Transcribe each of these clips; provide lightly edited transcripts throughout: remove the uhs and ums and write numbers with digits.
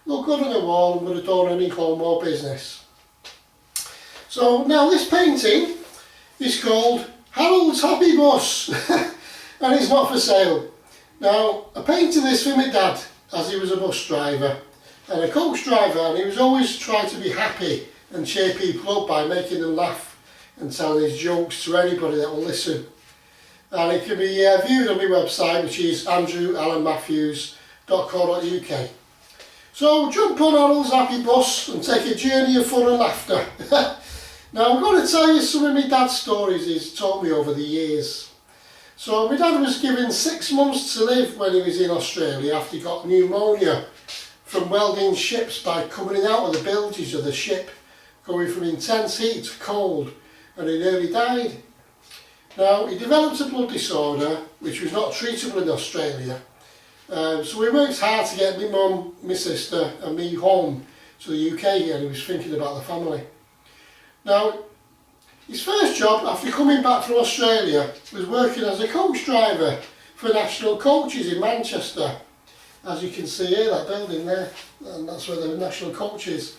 look good on the wall and would have done any home or business. So now this painting is called Harold's Happy Bus and it's not for sale. Now I painted this for my dad as he was a bus driver and a coach driver, and he was always trying to be happy and cheer people up by making them laugh and telling his jokes to anybody that will listen. And it can be viewed on my website, which is andrewalanmatthews.co.uk. So jump on Harold's Happy Bus and take a journey of fun and laughter. Now I'm going to tell you some of my dad's stories he's told me over the years. So my dad was given 6 months to live when he was in Australia after he got pneumonia from welding ships by coming out of the bilges of the ship, going from intense heat to cold, and he nearly died. Now he developed a blood disorder which was not treatable in Australia. So he worked hard to get my mum, my sister and me home to the UK, and he was thinking about the family. Now his first job after coming back from Australia was working as a coach driver for National Coaches in Manchester. As you can see here, that building there, and that's where the National Coach is.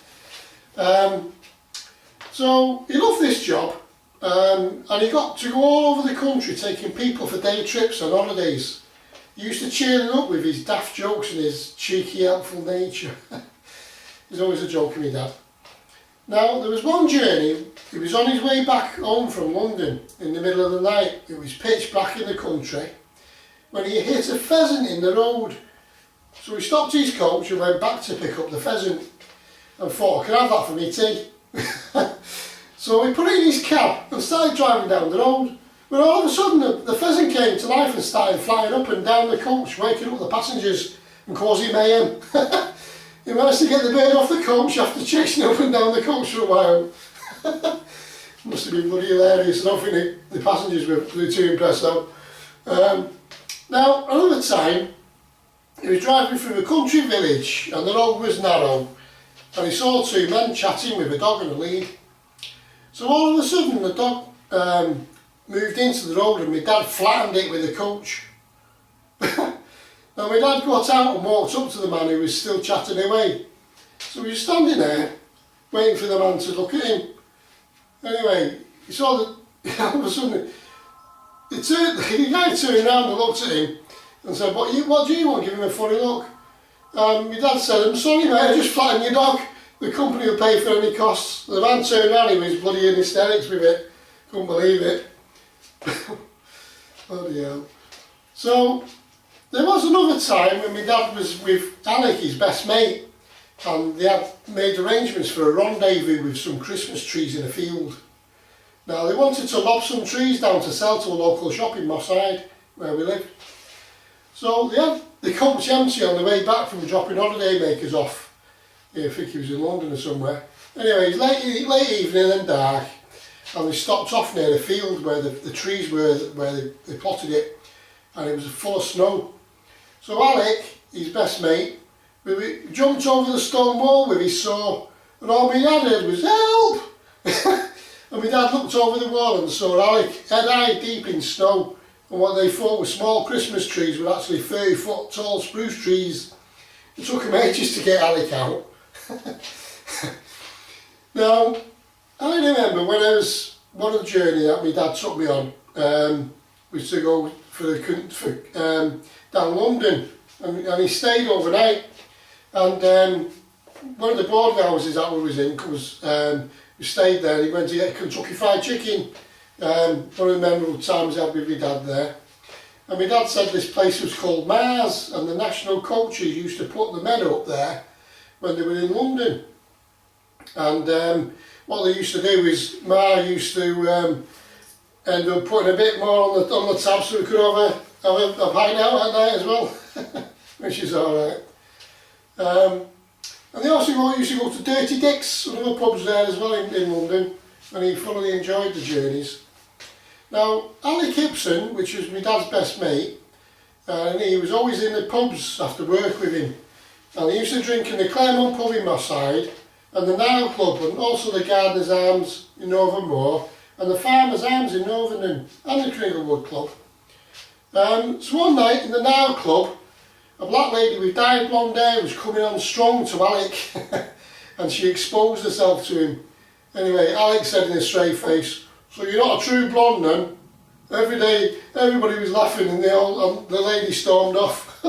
So he loved this job, and he got to go all over the country taking people for day trips and holidays. He used to cheer them up with his daft jokes and his cheeky, helpful nature. He's always a joke, me dad. Now, there was one journey, he was on his way back home from London in the middle of the night. It was pitch black in the country when he hit a pheasant in the road. So he stopped his coach and went back to pick up the pheasant and thought, I can have that for me tea. So he put it in his cab and started driving down the road. But all of a sudden the pheasant came to life and started flying up and down the coach, waking up the passengers and causing mayhem. He managed to get the bird off the coach after chasing up and down the coach for a while. Must have been bloody hilarious. I don't think the passengers were too impressed though. Now another time, he was driving through a country village and the road was narrow, and he saw 2 men chatting with a dog and a lead. So all of a sudden the dog moved into the road and my dad flattened it with the coach. Now my dad got out and walked up to the man who was still chatting away. So he was standing there waiting for the man to look at him. Anyway, he saw that all of a sudden the guy turned around and looked at him and said, what do you want? Give him a funny look. My dad said, I'm sorry mate, I just flattened your dog. The company will pay for any costs. The man turned around, he was bloody in hysterics with it. Couldn't believe it. Bloody hell. So there was another time when my dad was with Alec, his best mate, and they had made arrangements for a rendezvous with some Christmas trees in a field. Now they wanted to lob some trees down to sell to a local shop in Moss Side, where we lived. So they had the coach empty on the way back from dropping holiday makers off. I think he was in London or somewhere. Anyway, it's late evening and dark, and they stopped off near the field where the trees were, where they plotted it, and it was full of snow. So Alec, his best mate, we jumped over the stone wall with his saw, and all we had heard was help! And my dad looked over the wall and saw Alec head-high deep in snow, and what they thought were small Christmas trees were actually 30-foot tall spruce trees. It took him ages to get Alec out. Now, I remember when I was, one of the journey that my dad took me on was to go down London, and he stayed overnight, and one of the boarding houses that we was in was, we stayed there. He went to get Kentucky Fried Chicken, one of the memorable times I had with my dad there. And my dad said this place was called Mars, and the National Coaches used to put the men up there when they were in London. And what they used to do is, Ma used to end up putting a bit more on the tab so we could have a pint out at night as well, which is alright. And they also used to go to Dirty Dick's, another pubs there as well in London, and he thoroughly enjoyed the journeys. Now, Alec Gibson, which was my dad's best mate, and he was always in the pubs after work with him. And he used to drink in the Claremont pub in Moss Side, and the Nile Club, and also the Gardener's Arms in Northernmoor, and the Farmer's Arms in Northern, and the Crigglewood Club. So one night in the Nile Club, a black lady with dyed blonde hair was coming on strong to Alec and she exposed herself to him. Anyway, Alec said in a straight face, "So you're not a true blonde then?" Every day, everybody was laughing and the lady stormed off.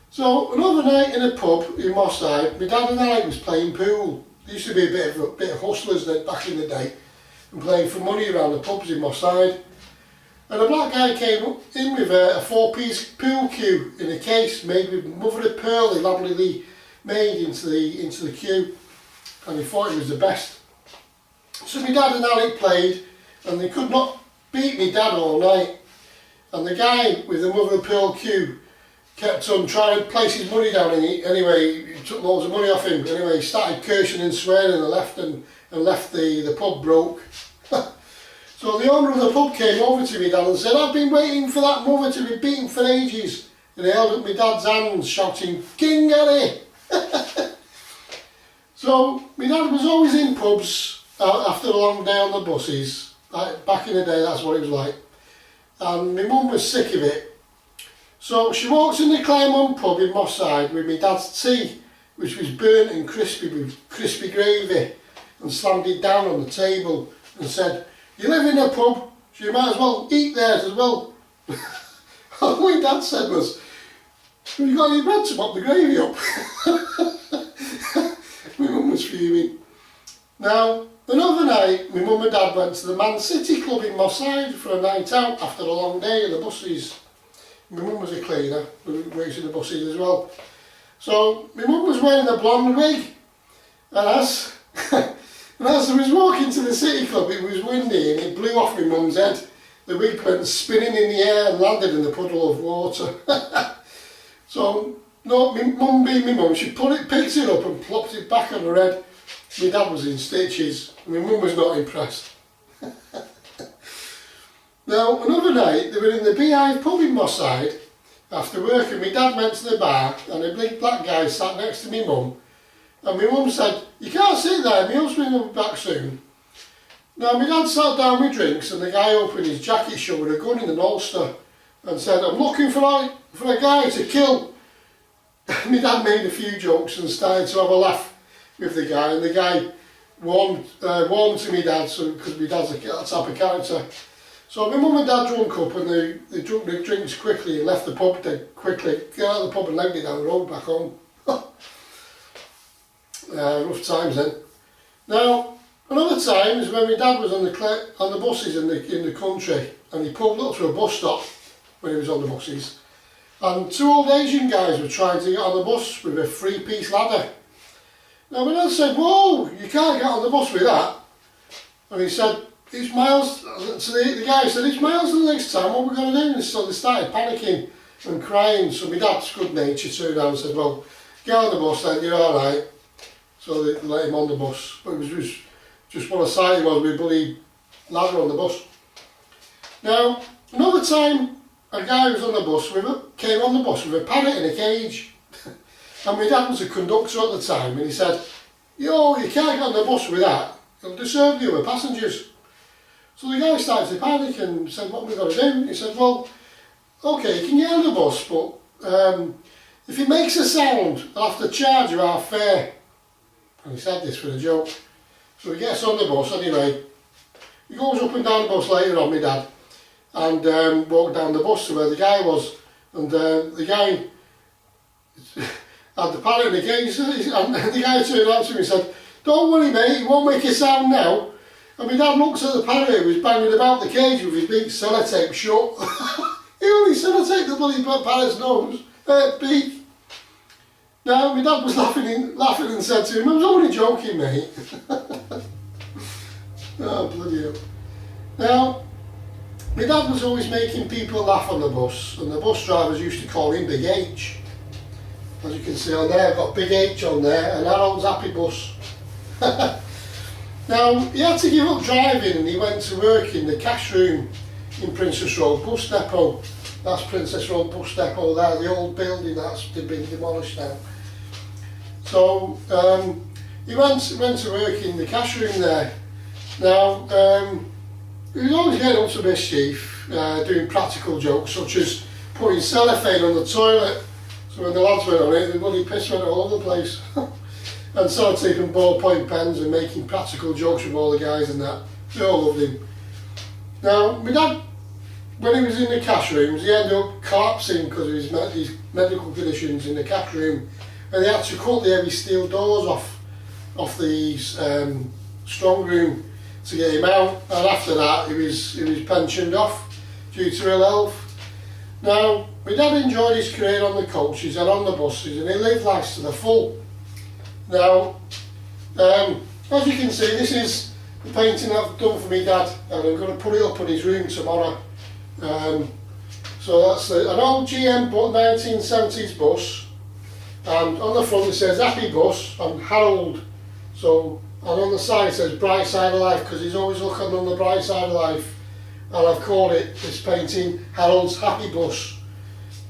So another night in a pub in Moss Side, my dad and Alec was playing pool. There used to be a bit of hustlers then back in the day, and playing for money around the pubs in Moss Side. And a black guy came in with a 4-piece pool cue in a case made with mother of pearl, elaborately made into the cue, and he thought it was the best. So my dad and Alec played, and they could not beat me dad all night. And the guy with the mother of pearl cue kept on trying to place his money down, and anyway, he took loads of money off him. Anyway, he started cursing and swearing and left the pub broke. So the owner of the pub came over to me dad and said, "I've been waiting for that mother to be beaten for ages." And he held up my dad's hands shouting, "King Harry!" So my dad was always in pubs after a long day on the buses. Back in the day, that's what it was like. And my mum was sick of it. So she walked in the Claremont pub in Moss Side with my dad's tea, which was burnt and crispy with crispy gravy, and slammed it down on the table and said, "You live in a pub, so you might as well eat there as well." All my dad said was, "Have you got any bread to mop the gravy up?" My mum was fuming. Now, another night, my mum and dad went to the Man City Club in Moss Side for a night out after a long day in the buses. My mum was a cleaner, who works in the buses as well. So, my mum was wearing a blonde wig, and as I was walking to the City Club, it was windy and it blew off my mum's head. The wig went spinning in the air and landed in the puddle of water. So, no, my mum being my mum, she picked it up and plopped it back on her head. My dad was in stitches. My mum was not impressed. Now, another night, they were in the Beehive pub in Moss Side after work, and my dad went to the bar and a big black guy sat next to my mum. And my mum said, "You can't sit there, my husband will be back soon." Now, my dad sat down with drinks and the guy opened his jacket shut with a gun in an holster and said, "I'm looking for a guy to kill." My dad made a few jokes and started to have a laugh with the guy, and the guy warmed to my dad, because my dad's that type of character. So my mum and dad drunk up and they drank the drinks quickly and left the pub quickly, got out of the pub and legged it down the road back home. Rough times then. Now, another time is when my dad was on the buses in the country, and he pulled up to a bus stop when he was on the buses, and 2 old Asian guys were trying to get on the bus with a 3-piece ladder. Now my dad said, "Whoa, you can't get on the bus with that." And he said, "It's miles," so the guy said, "It's miles to the next time, what are we going to do?" And so they started panicking and crying. So my dad's good nature turned around and said, "Well, get on the bus then, you're alright." So they let him on the bus. But it was just what a sight it was with a bloody ladder on the bus. Now, another time, a guy was on the bus came on the bus with a parrot in a cage. And my dad was a conductor at the time, and he said, "Yo, you can't get on the bus with that, it'll disturb the other passengers." So the guy started to panic and said, "What have we got to do?" He said, "Well, okay, you can get on the bus, but if it makes a sound, I'll have to charge you half fare." And he said this for a joke. So he gets on the bus anyway. He goes up and down the bus later on, my dad, and walked down the bus to where the guy was. And the guy had the parrot in the cage, and the guy turned out to me and said, "Don't worry mate, it won't make a sound now." And my dad looked at the parrot who was banging about the cage with his big sellotape shut. He only sellotaped the bloody parrot's nose, beak. Now my dad was laughing and said to him, "I was only joking mate." Oh bloody hell. Now, my dad was always making people laugh on the bus, and the bus drivers used to call him Big H. As you can see on there, I've got Big H on there, and Harold's Happy Bus. Now, he had to give up driving and he went to work in the cash room in Princess Road Bus Depot. That's Princess Road Bus Depot there, the old building that's been demolished now. So, he went to work in the cash room there. Now, he was always getting up to mischief, doing practical jokes such as, putting cellophane on the toilet, so when the lads went on it, the bloody piss went all over the place. And started taking ballpoint pens and making practical jokes with all the guys and that. They all loved him. Now, my dad, when he was in the cash rooms, he ended up collapsing because of his medical conditions in the cash room, and they had to cut the heavy steel doors off the strong room to get him out. And after that, he was pensioned off due to ill health. Now, my dad enjoyed his career on the coaches and on the buses, and he lived life to the full. Now, as you can see, this is the painting I've done for my dad, and I'm going to put it up in his room tomorrow. So that's an old GM 1970s bus, and on the front it says Happy Bus and Harold. So, and on the side it says Bright Side of Life, because he's always looking on the bright side of life. And I've called it, this painting, Harold's Happy Bus,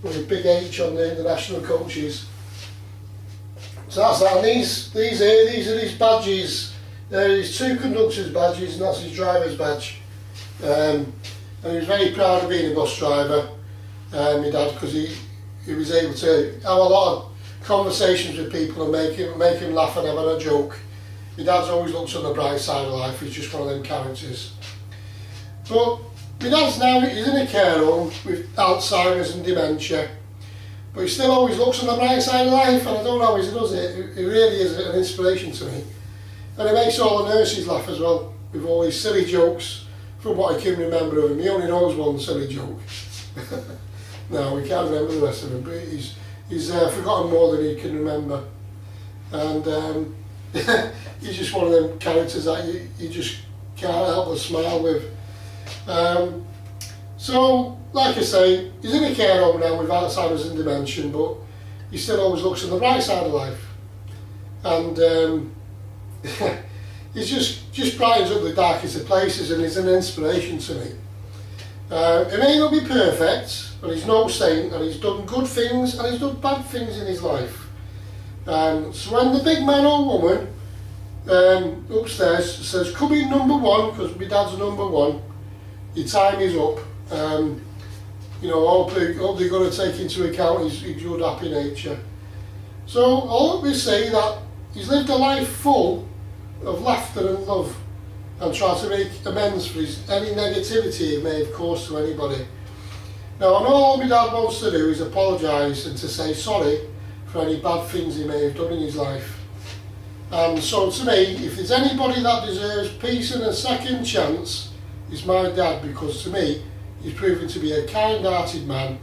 with a big H on the international coaches. So that's that, and these are his badges. There are his 2 conductors badges, and that's his driver's badge. And he was very proud of being a bus driver, my dad, because he was able to have a lot of conversations with people and make him laugh and have a joke. My dad's always looks on the bright side of life. He's just one of them characters. But my dad's now, he's in a care home with Alzheimer's and dementia. But he still always looks on the bright side of life, and I don't know how he does it. He really is an inspiration to me. And he makes all the nurses laugh as well, with all his silly jokes, from what I can remember of him. He only knows one silly joke. No, we can't remember the rest of them, but he's forgotten more than he can remember. And he's just one of them characters that you just can't help but smile with. So, like I say, he's in a care home now with Alzheimer's and dementia, but he still always looks on the bright side of life. And he's just brightens up the darkest of places, and he's an inspiration to me. He may not be perfect, but he's no saint, and he's done good things and he's done bad things in his life. So when the big man or woman upstairs says, "Come in number 1," because my dad's number 1, your time is up. You know, hope they're going to take into account his good, happy nature. So I'll always say that he's lived a life full of laughter and love, and try to make amends for any negativity he may have caused to anybody. Now, I know all my dad wants to do is apologise and to say sorry for any bad things he may have done in his life. And so to me, if there's anybody that deserves peace and a second chance, it's my dad, because to me, he's proven to be a kind-hearted man,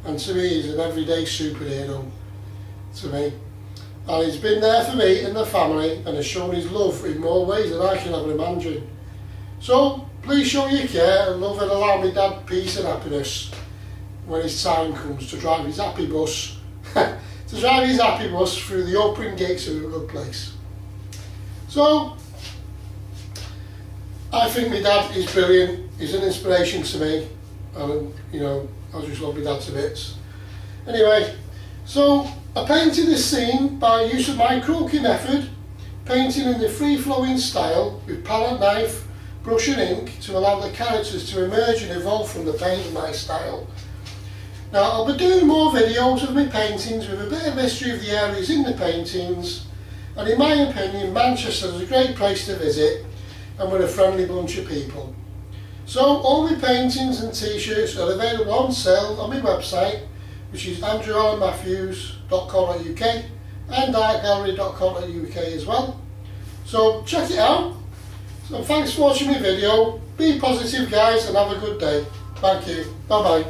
and to me, he's an everyday superhero to me. And he's been there for me and the family, and has shown his love in more ways than I can ever imagine. So, please show your care and love, and allow me dad peace and happiness when his time comes to drive his happy bus, to drive his happy bus through the open gates of a good place. So, I think my dad is brilliant. He's an inspiration to me, and you know, I just love my dad to bits. Anyway, so I painted this scene by use of my croquis method, painting in the free-flowing style with palette knife, brush and ink to allow the characters to emerge and evolve from the paint in my style. Now, I'll be doing more videos of my paintings with a bit of history of the areas in the paintings, and in my opinion, Manchester is a great place to visit, and we're a friendly bunch of people. So all my paintings and t-shirts are available on sale on my website, which is andrewallenmatthews.co.uk and artgallery.co.uk as well. So check it out. So thanks for watching my video. Be positive guys, and have a good day. Thank you. Bye bye.